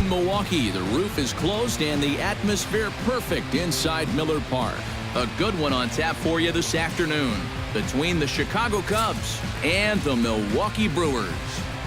in Milwaukee. The roof is closed and the atmosphere perfect inside Miller Park. A good one on tap for you this afternoon between the Chicago Cubs and the Milwaukee Brewers.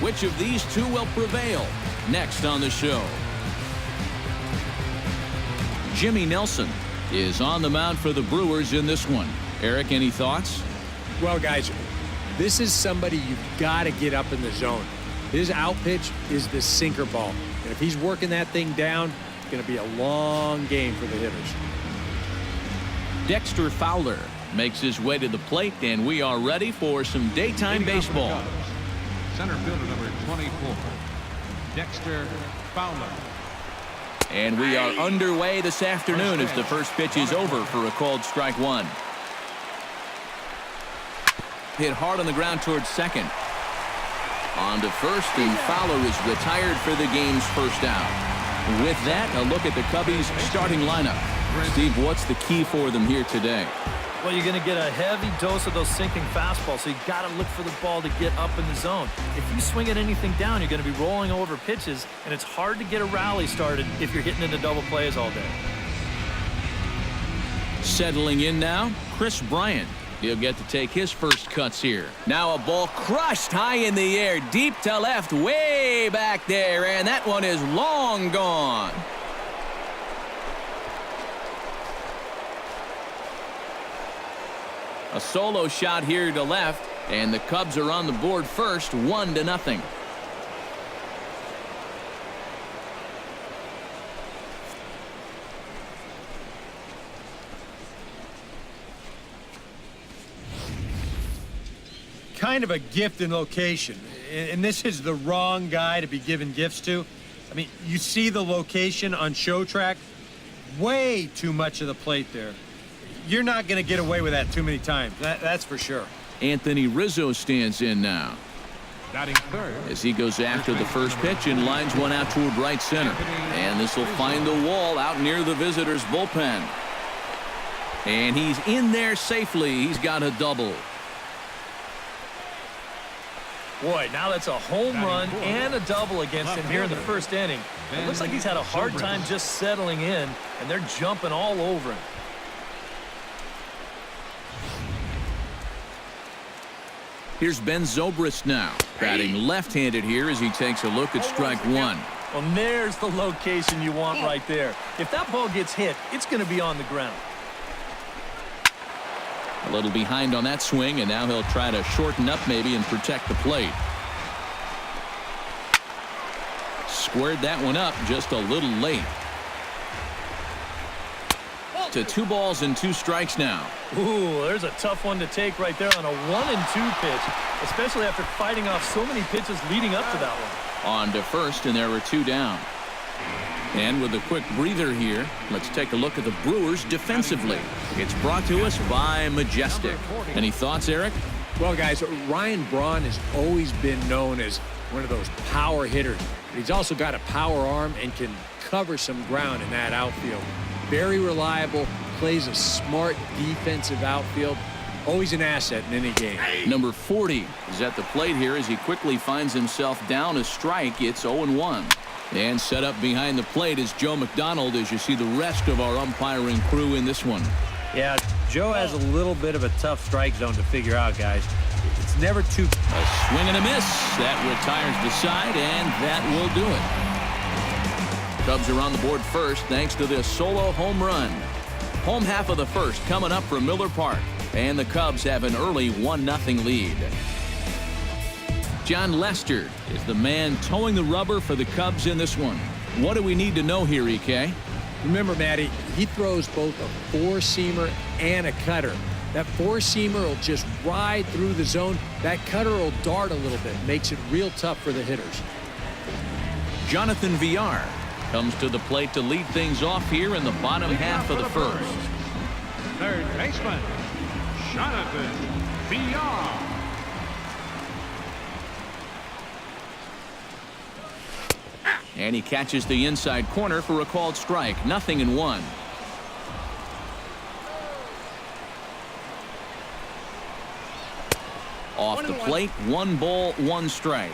Which of these two will prevail? Next on the show. Jimmy Nelson is on the mound for the Brewers in this one. Eric, any thoughts? Well, guys, this is somebody you've got to get up in the zone. His out pitch is the sinker ball. And if he's working that thing down, it's going to be a long game for the hitters. Dexter Fowler makes his way to the plate, and we are ready for some daytime baseball. Center fielder number 24, Dexter Fowler. And we are underway this afternoon as the first pitch is over for a called strike one. Hit hard on the ground towards second. On to first, and Fowler is retired for the game's first out. With that, a look at the Cubbies' starting lineup. Steve, what's the key for them here today? Well, you're going to get a heavy dose of those sinking fastballs, so you got to look for the ball to get up in the zone. If you swing at anything down, you're going to be rolling over pitches, and it's hard to get a rally started if you're hitting into double plays all day. Settling in now, Chris Bryant. He'll get to take his first cuts here. Now a ball crushed high in the air, deep to left, way back there, and that one is long gone. A solo shot here to left, and the Cubs are on the board first, 1-0. Kind of a gift in location, and this is the wrong guy to be giving gifts to. I mean, you see the location on show track, way too much of the plate there. You're not going to get away with that too many times, that's for sure. Anthony Rizzo stands in now Batting third, as he goes after the first pitch and lines one out toward right center. And this will find the wall out near the visitors' bullpen. And he's in there safely. He's got a double. Boy, now that's a home run and a double against him here in the first inning. It looks like he's had a hard time just settling in, and they're jumping all over him. Here's Ben Zobrist now, batting left-handed here as he takes a look at strike one. Well, there's the location you want right there. If that ball gets hit, it's going to be on the ground. A little behind on that swing, and now he'll try to shorten up maybe and protect the plate. Squared that one up just a little late. To 2 balls and 2 strikes now. Ooh, there's a tough one to take right there on a 1-2 pitch, especially after fighting off so many pitches leading up to that one. On to first, and there were 2 down. And with a quick breather here, let's take a look at the Brewers defensively. It's brought to us by Majestic. Any thoughts, Eric? Well, guys, Ryan Braun has always been known as one of those power hitters. He's also got a power arm and can cover some ground in that outfield. Very reliable, plays a smart defensive outfield. Always an asset in any game. Number 40 is at the plate here as he quickly finds himself down a strike. It's 0-1. And set up behind the plate is Joe McDonald as you see the rest of our umpiring crew in this one. Yeah, Joe has a little bit of a tough strike zone to figure out, guys. It's never too... A swing and a miss. That retires the side, and that will do it. Cubs are on the board first thanks to this solo home run. Home half of the first coming up from Miller Park, and the Cubs have an early 1-0 lead. John Lester is the man towing the rubber for the Cubs in this one. What do we need to know here, EK? Remember, Matty, he throws both a 4-seamer and a cutter. That 4-seamer will just ride through the zone. That cutter will dart a little bit, makes it real tough for the hitters. Jonathan Villar comes to the plate to lead things off here in the bottom half of the first. third baseman, Jonathan Villar. And he catches the inside corner for a called strike. 0-1. Off the plate, 1 ball, 1 strike.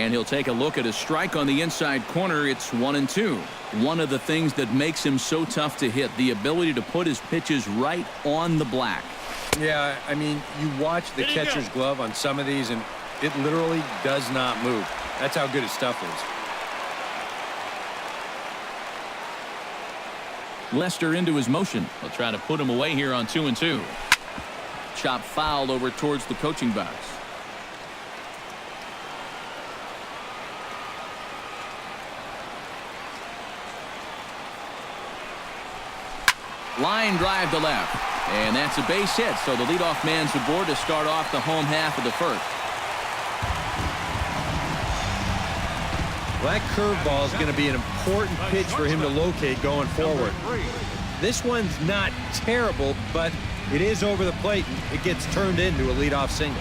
And he'll take a look at a strike on the inside corner. It's 1-2. One of the things that makes him so tough to hit, the ability to put his pitches right on the black. Yeah, I mean, you watch the catcher's glove on some of these, and it literally does not move. That's how good his stuff is. Lester into his motion. He'll try to put him away here on 2-2. Chop foul over towards the coaching box. Line drive to left. And that's a base hit, so the leadoff man's aboard to start off the home half of the first. Well, that curveball is going to be an important pitch for him to locate going forward. This one's not terrible, but it is over the plate, and it gets turned into a leadoff single.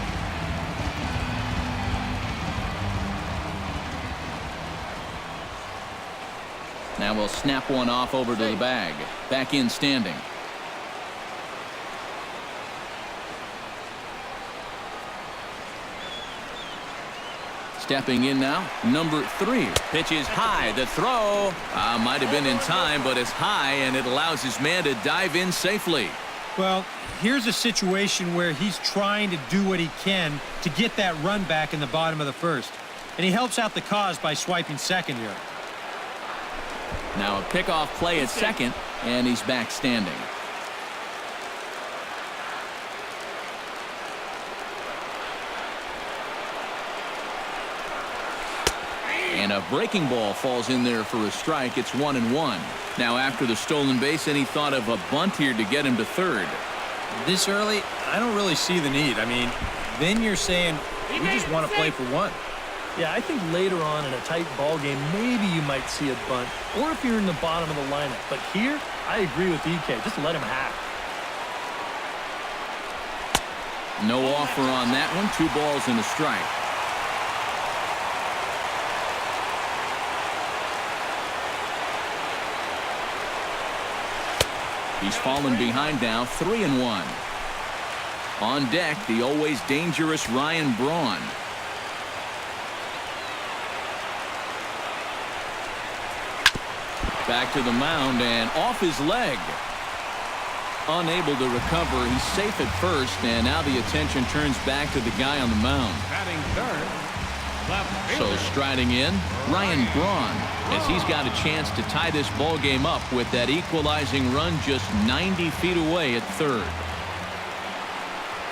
Now we'll snap one off over to the bag. Back in standing. Stepping in now, number 3. Pitch is high. The throw might have been in time, but it's high, and it allows his man to dive in safely. Well, here's a situation where he's trying to do what he can to get that run back in the bottom of the first. And he helps out the cause by swiping second here. Now a pickoff play at second, and he's back standing. And a breaking ball falls in there for a strike. It's 1-1. Now after the stolen base, any thought of a bunt here to get him to third? This early, I don't really see the need. I mean, then you're saying we just want to play for one. Yeah, I think later on in a tight ball game, maybe you might see a bunt, or if you're in the bottom of the lineup. But here, I agree with EK. Just let him hack. No offer on that one. 2 balls and a strike. He's fallen behind now, 3-1. On deck, the always dangerous Ryan Braun. Back to the mound and off his leg. Unable to recover. He's safe at first, and now the attention turns back to the guy on the mound. Batting third, left So fielder. striding in, Ryan Braun, as he's got a chance to tie this ball game up with that equalizing run just 90 feet away at third.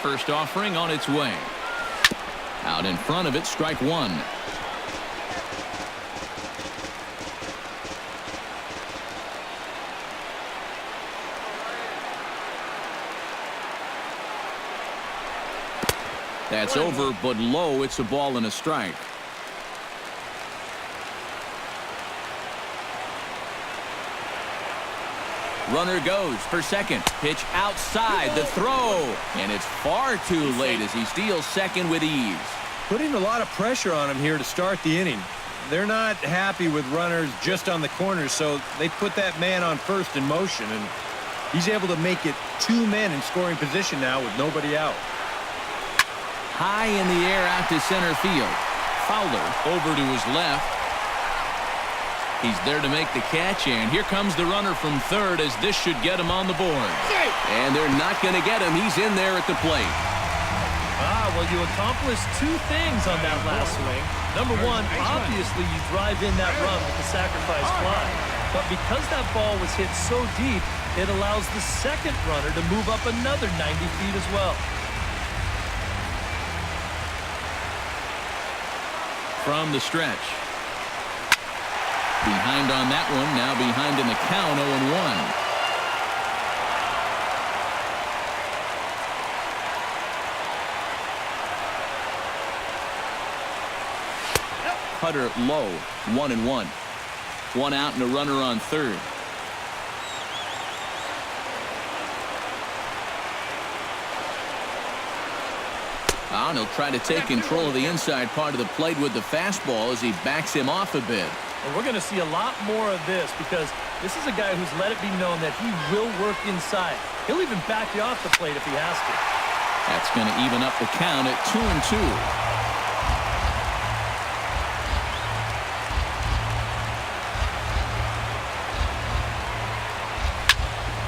First offering on its way. Out in front of it, strike 1. That's over, but low. It's a ball and a strike. Runner goes for second. Pitch outside. The throw. And it's far too late as he steals second with ease. Putting a lot of pressure on him here to start the inning. They're not happy with runners just on the corners, so they put that man on first in motion, and he's able to make it 2 men in scoring position now with nobody out. High in the air out to center field. Fowler over to his left. He's there to make the catch, and here comes the runner from third as this should get him on the board. And they're not going to get him. He's in there at the plate. Well, you accomplished 2 things on that last swing. Number 1, obviously you drive in that run with the sacrifice fly. But because that ball was hit so deep, it allows the second runner to move up another 90 feet as well. From the stretch. Behind on that one, now behind in the count, 0-1. Cutter low, 1-1. 1 out and a runner on third. And he'll try to take control of the inside part of the plate with the fastball as he backs him off a bit. And we're going to see a lot more of this because this is a guy who's let it be known that he will work inside. He'll even back you off the plate if he has to. That's going to even up the count at 2-2.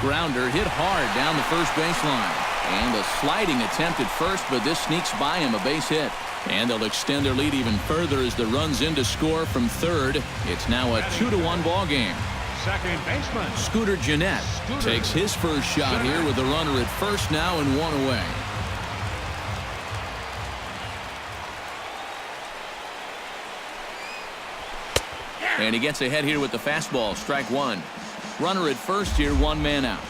grounder hit hard down the first baseline. And a sliding attempt at first, but this sneaks by him, a base hit. And they'll extend their lead even further as the run's in to score from third. It's now a 2-1 ball game. Second baseman. Scooter Gennett takes his first shot here with the runner at first now and one away. And he gets ahead here with the fastball, strike one. Runner at first here, one man out.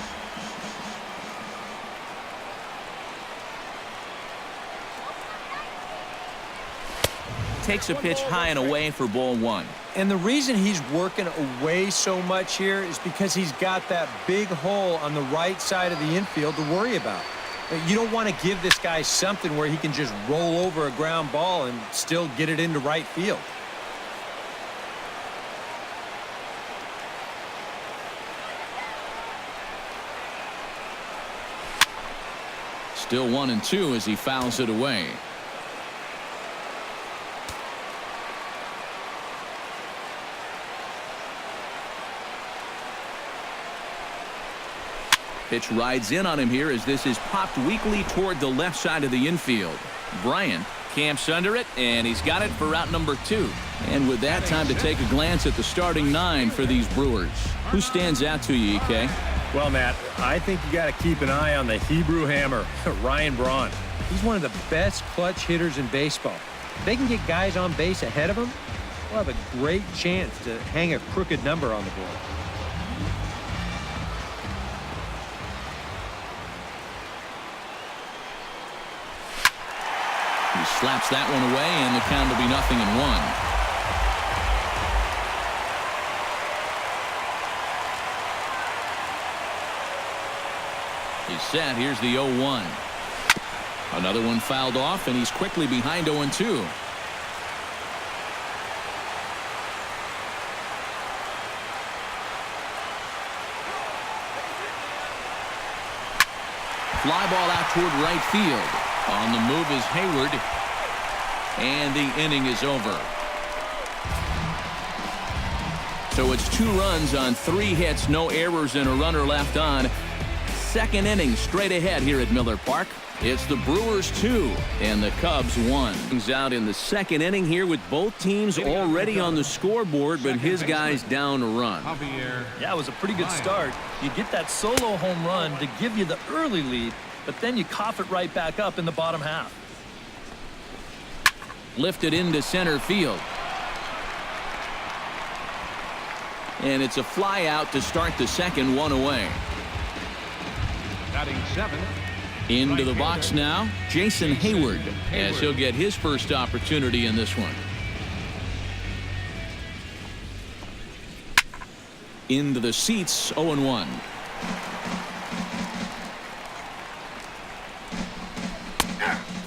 Takes a pitch high and away for ball one. And the reason he's working away so much here is because he's got that big hole on the right side of the infield to worry about. You don't want to give this guy something where he can just roll over a ground ball and still get it into right field. Still 1-2 as he fouls it away. Pitch rides in on him here as this is popped weakly toward the left side of the infield. Bryant camps under it, and he's got it for out number 2. And with that, time to take a glance at the starting 9 for these Brewers. Who stands out to you, EK? Well, Matt, I think you got to keep an eye on the Hebrew Hammer, Ryan Braun. He's one of the best clutch hitters in baseball. If they can get guys on base ahead of him, we'll have a great chance to hang a crooked number on the board. He slaps that one away, and the count will be 0-1. He's set. Here's the 0-1. Another one fouled off, and he's quickly behind 0-2. Fly ball out toward right field. On the move is Hayward, and the inning is over. So it's 2 runs on 3 hits, no errors, and a runner left on. Second inning straight ahead here at Miller Park. It's the Brewers 2 and the Cubs 1. He's out in the second inning here with both teams already on the scoreboard, but his guys down a run. Yeah, it was a pretty good start. You get that solo home run to give you the early lead, but then you cough it right back up in the bottom half. Lifted into center field. And it's a fly out to start the second, 1 away. Batting 7. Into the box now, Jason Hayward, as he'll get his first opportunity in this one. Into the seats, 0-1.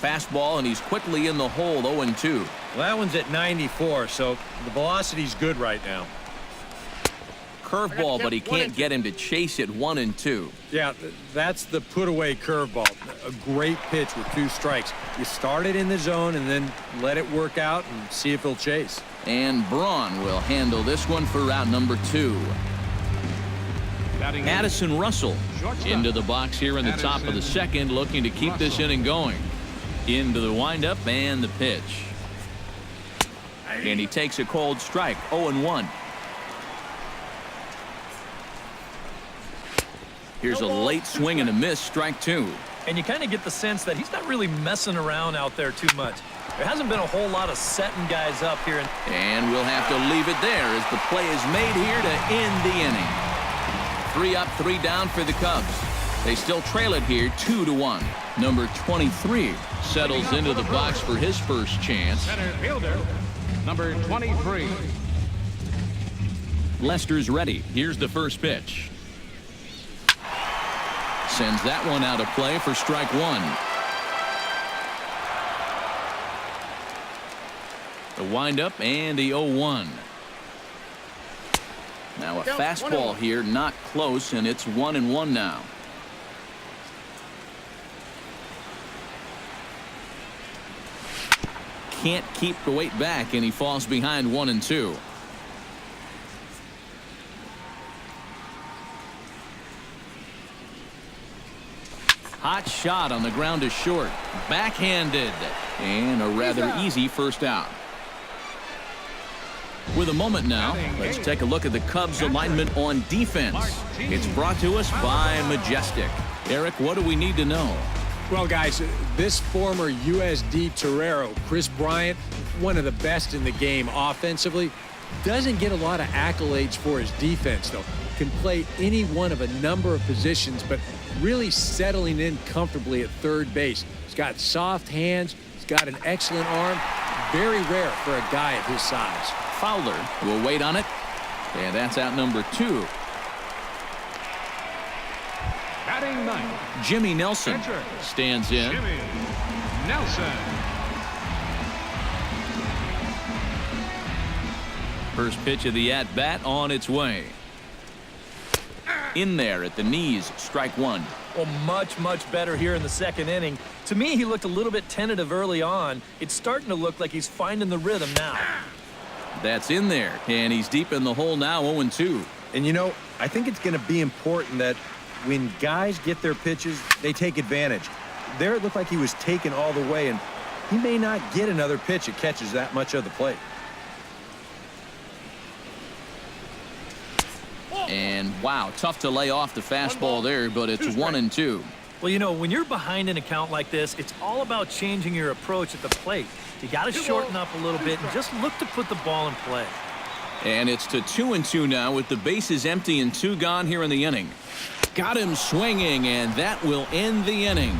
Fastball, and he's quickly in the hole, 0-2. Well, that one's at 94, so the velocity's good right now. Curveball, but he can't get him to chase it, 1-2. Yeah, that's the put-away curveball. A great pitch with 2 strikes. You start it in the zone and then let it work out and see if he'll chase. And Braun will handle this one for route number 2. Addison Russell into the box here in the top of the second, looking to keep this inning going. Into the windup and the pitch. And he takes a cold strike, 0-1. Here's a late swing and a miss, strike 2. And you kind of get the sense that he's not really messing around out there too much. There hasn't been a whole lot of setting guys up here. And we'll have to leave it there as the play is made here to end the inning. 3 up, 3 down for the Cubs. They still trail it here 2-1. Number 23 settles into the box for his first chance. Center fielder, number 23. Lester's ready. Here's the first pitch. Sends that one out of play for strike 1. The windup and the 0-1. Now a fastball here, not close, and it's 1-1 now. Can't keep the weight back, and he falls behind 1-2. Hot shot on the ground is short. Backhanded. And a rather easy first out. With a moment now, let's take a look at the Cubs alignment on defense. It's brought to us by Majestic. Eric, what do we need to know? Well, guys, this former USD Torero, Chris Bryant, one of the best in the game offensively, doesn't get a lot of accolades for his defense, though. Can play any one of a number of positions, but really settling in comfortably at third base. He's got soft hands. He's got an excellent arm. Very rare for a guy of his size. Fowler will wait on it. And that's out number 2. Batting ninth, Jimmy Nelson pitcher, stands in. Jimmy Nelson. First pitch of the at-bat on its way. In there at the knees, strike 1. Well, much better here in the second inning. To me, he looked a little bit tentative early on. It's starting to look like he's finding the rhythm now. That's in there, and he's deep in the hole now, 0-2. And, you know, I think it's going to be important that when guys get their pitches, they take advantage. There it looked like he was taken all the way, and he may not get another pitch that catches that much of the plate. And, wow, tough to lay off the fastball there, but it's 1-2. Well, you know, when you're behind an account like this, it's all about changing your approach at the plate. You got to shorten up a little bit and just look to put the ball in play. And it's to 2-2 now with the bases empty and 2 gone here in the inning. Got him swinging, and that will end the inning.